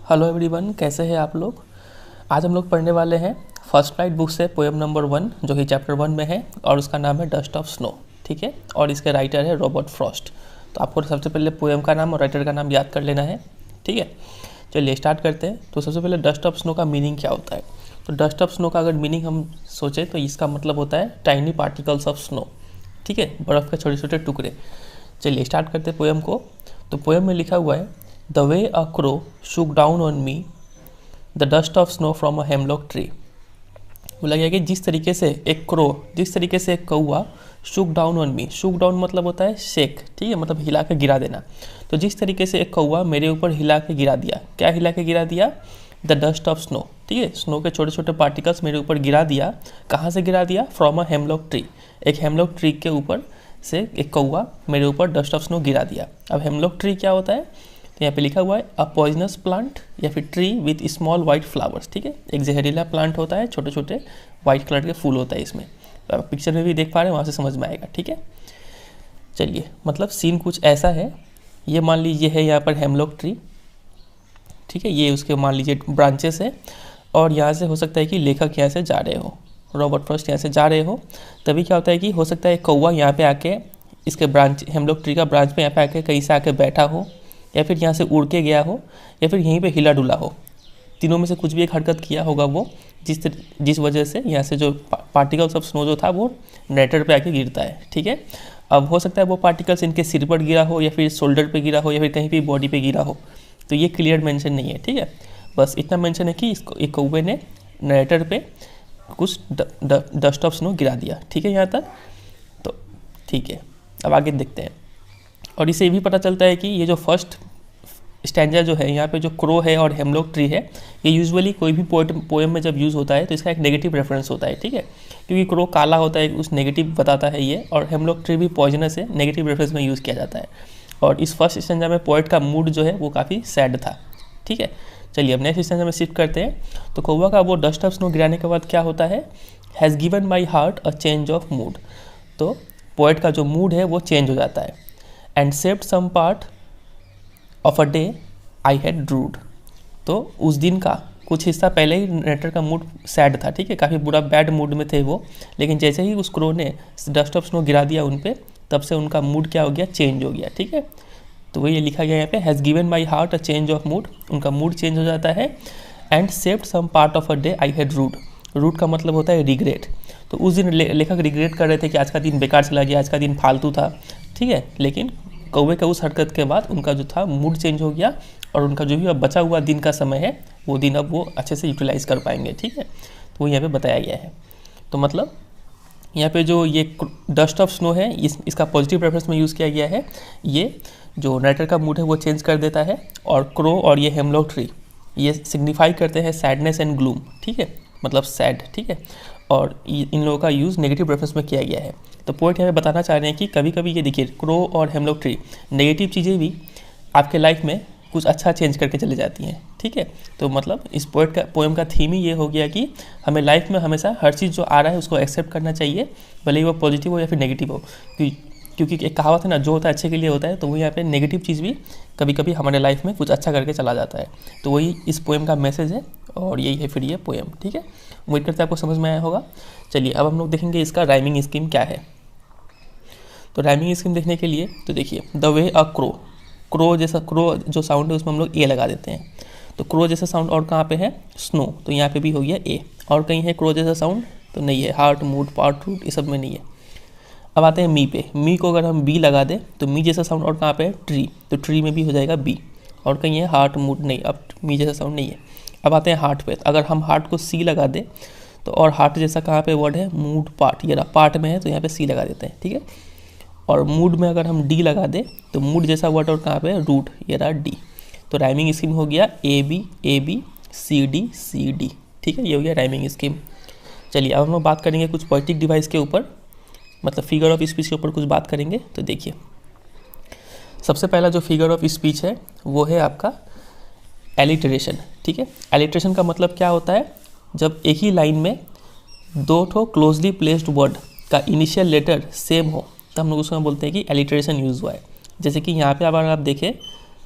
Hello everyone, कैसे हैं आप लोग। आज हम लोग पढ़ने वाले हैं फर्स्ट फ्लाइट बुक से पोएम नंबर 1 जो कि चैप्टर 1 में है और उसका नाम है डस्ट ऑफ स्नो। ठीक है, और इसके राइटर है रॉबर्ट फ्रॉस्ट। तो आपको सबसे पहले पोएम का नाम और राइटर का नाम याद कर लेना है। ठीक है, चलिए स्टार्ट करते हैं। तो सबसे पहले डस्ट ऑफ स्नो का मीनिंग क्या होता है। तो डस्ट ऑफ स्नो का अगर मीनिंग हम सोचें तो इसका मतलब होता है टाइनी पार्टिकल्स ऑफ स्नो। ठीक है, बर्फ़ के छोटे छोटे टुकड़े। चलिए स्टार्ट करते हैं पोएम को। तो पोएम में लिखा हुआ है, the way a crow shook down on me the dust of snow from a hemlock tree। बोला गया कि जिस तरीके से एक कौआ shook down on me, shook down मतलब होता है शेक। ठीक है, मतलब हिला के गिरा देना। तो जिस तरीके से एक कौआ मेरे ऊपर हिला के गिरा दिया, क्या हिला के गिरा दिया, द डस्ट ऑफ स्नो। ठीक है, स्नो के छोटे छोटे पार्टिकल्स मेरे ऊपर गिरा दिया। कहाँ से गिरा दिया, फ्रॉम अ हेमलॉक ट्री। एक हेमलॉक ट्री के ऊपर से एक कौआ मेरे ऊपर डस्ट ऑफ स्नो गिरा दिया। अब हेमलॉक ट्री क्या होता है, तो यहाँ पे लिखा हुआ है अ पॉइजनस प्लांट या फिर tree with small white flowers. ठीक है, एक जहरीला प्लांट होता है, छोटे छोटे वाइट कलर के फूल होता है इसमें। तो आप पिक्चर में भी देख पा रहे हैं, वहाँ से समझ में आएगा। ठीक है, चलिए मतलब सीन कुछ ऐसा है। ये मान लीजिए है यहाँ पर हेमलॉक ट्री। ठीक है, ये उसके मान लीजिए ब्रांचेस है और यहाँ से हो सकता है कि लेखक यहाँ से जा रहे हो, रॉबर्ट फ्रॉस्ट यहाँ से जा रहे हो। तभी क्या होता है कि हो सकता है कौवा यहाँ पे आके इसके ब्रांच, हेमलॉक ट्री का ब्रांच पे यहाँ पे आके कहीं से आके बैठा हो, या फिर यहाँ से उड़ के गया हो, या फिर यहीं पे हिला डुला हो। तीनों में से कुछ भी एक हरकत किया होगा वो, जिस वजह से यहाँ से जो पार्टिकल्स ऑफ स्नो जो था वो नेटर पे आके गिरता है। ठीक है, अब हो सकता है वो पार्टिकल्स इनके सिर पर गिरा हो, या फिर शोल्डर पे गिरा हो, या फिर कहीं भी बॉडी पे गिरा हो। तो ये क्लियर मेंशन नहीं है। ठीक है, बस इतना मेंशन है कि इसको एक कौवे ने नेटर पे कुछ डस्ट ऑफ स्नो गिरा दिया। ठीक है यहाँ तक, तो ठीक है, अब आगे देखते हैं। और इसे भी पता चलता है कि ये जो फर्स्ट स्टैंजा जो है यहाँ पे जो क्रो है और हेमलॉक ट्री है, ये यूजुअली कोई भी पोएम में जब यूज़ होता है तो इसका एक नेगेटिव रेफरेंस होता है। ठीक है, क्योंकि क्रो काला होता है, उस नेगेटिव बताता है ये, और हेमलॉक ट्री भी पॉइजनस है, नेगेटिव रेफरेंस में यूज़ किया जाता है। और इस फर्स्ट स्टैंजा में पोएट का मूड जो है वो काफ़ी सैड था। ठीक है, चलिए अब नेक्स्ट स्टैंजा में शिफ्ट करते हैं। तो कौवा का वो डस्ट ऑफ स्नो गिराने के बाद क्या होता है, has given my heart a change of mood. तो पोएट का जो मूड है वो चेंज हो जाता है। And saved some part of a day I had rued. तो उस दिन का कुछ हिस्सा पहले ही नेटर का मूड सैड था। ठीक है, काफ़ी बुरा बैड मूड में थे वो, लेकिन जैसे ही उस क्रो ने डस्ट ऑफ स्नो गिरा दिया उन पे, तब से उनका मूड क्या हो गया, चेंज हो गया। ठीक है, तो वही लिखा गया यहाँ पे, has given my heart a change of mood. उनका मूड चेंज हो जाता है। And saved some part of a day I had rude. Rude का मतलब होता है रिग्रेट। तो उस दिन लेखक रिग्रेट कर रहे थे कि आज का दिन बेकार चला गया, आज का दिन फालतू था। ठीक है, लेकिन कौवे का उस हरकत के बाद उनका जो था मूड चेंज हो गया, और उनका जो भी अब बचा हुआ दिन का समय है वो दिन अब वो अच्छे से यूटिलाइज़ कर पाएंगे। ठीक है, तो वो यहाँ पे बताया गया है। तो मतलब यहाँ पे जो ये डस्ट ऑफ स्नो है, इसका पॉजिटिव रेफरेंस में यूज़ किया गया है। ये जो नेटर का मूड है वो चेंज कर देता है, और क्रो और ये हेमलॉक ट्री ये सिग्निफाई करते हैं सैडनेस एंड ग्लूम। ठीक है, मतलब सैड। ठीक है, और इन लोगों का यूज़ नेगेटिव रेफरेंस में किया गया है। तो पोएट यहाँ पे बताना चाह रहे हैं कि कभी कभी ये देखिए, क्रो और हेमलॉक ट्री नेगेटिव चीज़ें भी आपके लाइफ में कुछ अच्छा चेंज करके चले जाती हैं। ठीक है, तो मतलब इस पोएम का थीम ही ये हो गया कि हमें लाइफ में हमेशा हर चीज़ जो आ रहा है उसको एक्सेप्ट करना चाहिए, भले ही वो पॉजिटिव हो या फिर नेगेटिव हो। क्योंकि एक कहावत है ना, जो होता है अच्छे के लिए होता है। तो वो यहाँ पे नेगेटिव चीज़ भी कभी कभी हमारे लाइफ में कुछ अच्छा करके चला जाता है। तो वही इस पोएम का मैसेज है, और यही है फिर ये पोएम। ठीक है, उम्मीद करते हैं आपको समझ में आया होगा। चलिए अब हम लोग देखेंगे इसका राइमिंग स्कीम क्या है। तो राइमिंग स्कीम देखने के लिए तो देखिए, the way a crow, crow जैसा, क्रो जो साउंड है उसमें हम लोग ए लगा देते हैं। तो क्रो जैसा साउंड और कहाँ पे है, स्नो, तो यहाँ पे भी हो गया ए। और कहीं है क्रो जैसा साउंड, तो नहीं है, हार्ट, मूड, पार्ट, रूट, ये सब में नहीं है। अब आते हैं मी पे। मी को अगर हम बी लगा दें तो मी जैसा साउंड और कहाँ पे है, ट्री, तो ट्री में भी हो जाएगा बी। और कहीं है हार्ट, मूड, नहीं, अब मी जैसा साउंड नहीं है। अब आते हैं हार्ट पे। अगर हम हार्ट को सी लगा दें तो, और हार्ट जैसा कहाँ पे वर्ड है, मूड, पार्ट, ये रहा पार्ट में है, तो यहाँ पे सी लगा देते हैं। ठीक है, और मूड में अगर हम डी लगा दें तो मूड जैसा वर्ड और कहाँ पे है, रूट, ये रहा डी। तो राइमिंग स्कीम हो गया ए बी सी डी। ठीक है, ये हो गया राइमिंग स्कीम। चलिए अब हम लोग बात करेंगे कुछ पोएटिक डिवाइस के ऊपर, मतलब फिगर ऑफ स्पीच के ऊपर कुछ बात करेंगे। तो देखिए, सबसे पहला जो फिगर ऑफ स्पीच है वो है आपका एलिटरेशन। ठीक है, एलिटरेशन का मतलब क्या होता है, जब एक ही लाइन में दो ठो क्लोजली प्लेस्ड वर्ड का इनिशियल लेटर सेम हो तो हम लोग उसको बोलते हैं कि एलिटरेशन यूज़ हुआ है। जैसे कि यहाँ पे अगर आप देखें,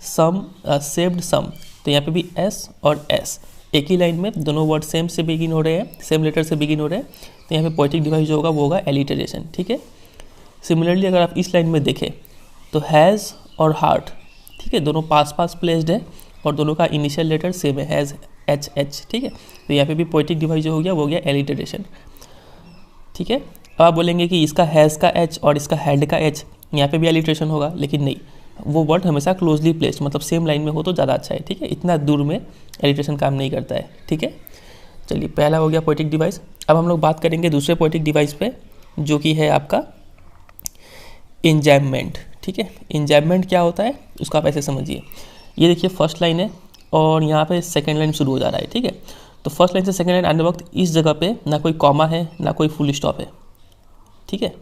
सम, सेव्ड सम, तो यहाँ पे भी एस और एस एक ही लाइन में दोनों वर्ड सेम से बिगिन हो रहे हैं, सेम लेटर से बिगिन हो रहे हैं, तो यहाँ पे पोएटिक डिवाइस जो होगा वो होगा एलिटरेशन। ठीक है। सिमिलरली अगर आप इस लाइन में देखें तो हैज़ और हार्ट, ठीक है, दोनों पास पास प्लेस्ड है और दोनों का इनिशियल लेटर सेम है, हैज़ एच एच। ठीक है। तो यहाँ पे भी पोएटिक डिवाइस जो हो गया वो हो गया एलिटरेशन। ठीक है। अब आप बोलेंगे कि इसका हैज़ का एच और इसका हैड का एच यहाँ पे भी एलिटरेशन होगा, लेकिन नहीं, वो वर्ड हमेशा क्लोजली प्लेस्ड मतलब सेम लाइन में हो तो ज़्यादा अच्छा है। ठीक है। इतना दूर में एलिटरेशन काम नहीं करता है। ठीक है। चलिए, पहला हो गया पोएटिक डिवाइस। अब हम लोग बात करेंगे दूसरे पोएटिक डिवाइस पे, जो कि है आपका इंजैममेंट। ठीक है। इंजैममेंट क्या होता है उसका आप ऐसे समझिए, ये देखिए फर्स्ट लाइन है और यहाँ पे सेकेंड लाइन शुरू हो जा रहा है। ठीक है। तो फर्स्ट लाइन से सेकेंड लाइन आने वक्त इस जगह पे ना कोई कॉमा है ना कोई फुल स्टॉप है। ठीक है।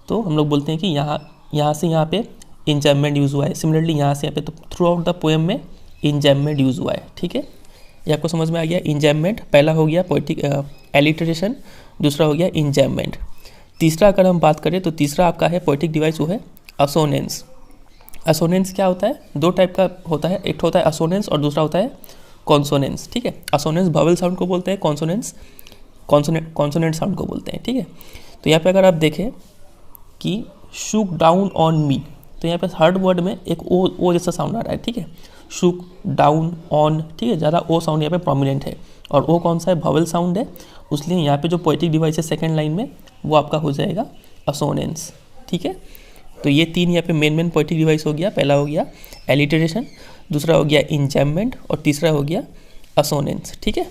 तो हम लोग बोलते हैं कि यहाँ से यहाँ पे इंजैममेंट यूज़ हुआ है। सिमिलरली यहाँ से यहाँ पे, तो थ्रू आउट द पोएम में इंजैममेंट यूज़ हुआ है। ठीक है। ये आपको समझ में आ गया। इंजैममेंट पहला हो गया पोएटिक एलिटरेशन, दूसरा हो गया इंजैममेंट। तीसरा अगर हम बात करें तो तीसरा आपका है पोएटिक डिवाइस, वो है असोनेंस। असोनेंस क्या होता है? दो टाइप का होता है, एक होता है असोनेंस और दूसरा होता है कॉन्सोनेंस। ठीक है। असोनेंस वावल साउंड को बोलते हैं, कॉन्सोनेंस कॉन्सोनेंट साउंड को बोलते हैं। ठीक है। तो यहाँ पे अगर आप देखें कि शुक डाउन ऑन मी, तो यहाँ पे थर्ड वर्ड में एक ओ जैसा साउंड आ रहा है। ठीक है। शुक डाउन ऑन, ठीक है, ज़्यादा ओ साउंड यहाँ पे प्रोमिनेंट है और ओ कौन सा है? वावल साउंड है, इसलिए यहाँ पे जो पोएटिक डिवाइस है सेकेंड लाइन में वो आपका हो जाएगा असोनेंस। ठीक है। तो ये तीन यहाँ पे मेन पोएटिक डिवाइस हो गया। पहला हो गया एलिटरेशन, दूसरा हो गया इंजैममेंट और तीसरा हो गया असोनेंस। ठीक है।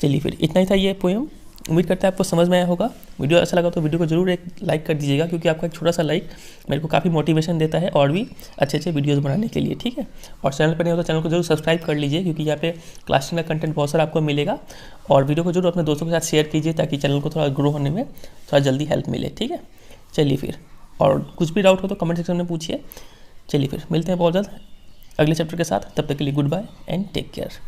चलिए, फिर इतना ही था ये पोएम। उम्मीद करते हैं आपको समझ में आया होगा। वीडियो अच्छा लगा तो वीडियो को जरूर एक लाइक कर दीजिएगा, क्योंकि आपका एक छोटा सा लाइक मेरे को काफ़ी मोटिवेशन देता है और भी अच्छे अच्छे वीडियोस बनाने के लिए। ठीक है। और चैनल पर नहीं हो तो चैनल को जरूर सब्सक्राइब कर लीजिए, क्योंकि यहाँ पे क्लास 10 का कंटेंट बहुत सारा आपको मिलेगा। और वीडियो को जरूर अपने दोस्तों के साथ शेयर कीजिए, ताकि चैनल को थोड़ा ग्रो होने में थोड़ा जल्दी हेल्प मिले। ठीक है। चलिए फिर, और कुछ भी डाउट हो तो कमेंट सेक्शन में पूछिए। चलिए फिर मिलते हैं बहुत जल्द अगले चैप्टर के साथ। तब तक के लिए goodbye and take care.